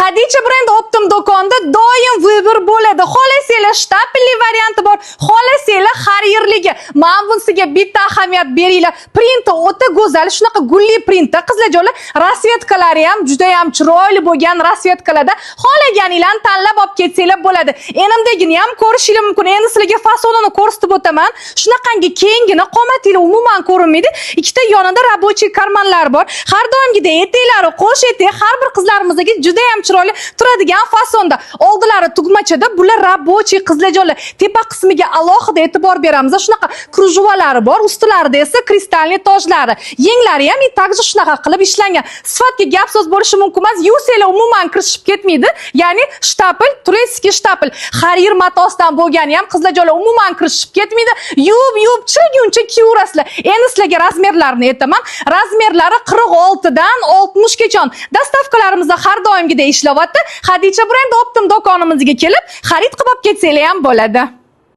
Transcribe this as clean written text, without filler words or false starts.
Hadicha brend optim do'konda doim vыбор bo'ladi. Xohlasanglar shtapelli varianti bor, xohlasanglar har yerligi. Men bunisiga bitta ahamiyat beringlar. Printi o'ta go'zal, shunaqa gulli printi. Qizlarjonlar, rasvetkalari ham juda ham chiroyli bo'lgan rasvetkalarda xohlaganinglarni tanlab olib ketsanglar bo'ladi. Enimdagini ham ko'rishingiz mumkin. Endi sizlarga fasonini ko'rsatib o'taman. Shunaqangi kengina qomatinglar umuman ko'rinmaydi. Ikkita yonida рабочий karmanlar bor. Har doimgidek etaklari qo'sh etek, har bir qizlarimizga juda ham chiroyli turadigan fasonda. Oldilari tugmachada, bular рабочий qizlarjonlar. Tepa qismiga alohida e'tibor beramiz. Shunaqa krujvalari bor, ustilarida esa kristalniy tojlari. Yenglari ham takja shunaqa qilib ishlangan. Sifatga gap so'z bo'lishi mumkin emas. Yuvsanglar umuman kirishib ketmaydi. Ya'ni shtapel, tureskiy shtapel. Harir matosdan bo'lgani ham qizlarjonlar umuman kirishib ketmaydi. Yuvib chiguncha kiyaverasizlar. Endi sizlarga razmerlarini aytaman. Razmerlari 46 dan 60 gacha. Dastavkalarimizda har doimgidek ishlayapti. Hadicha brend optim do'konimizga kelib, xarid qilib ketsanglar ham bo'ladi.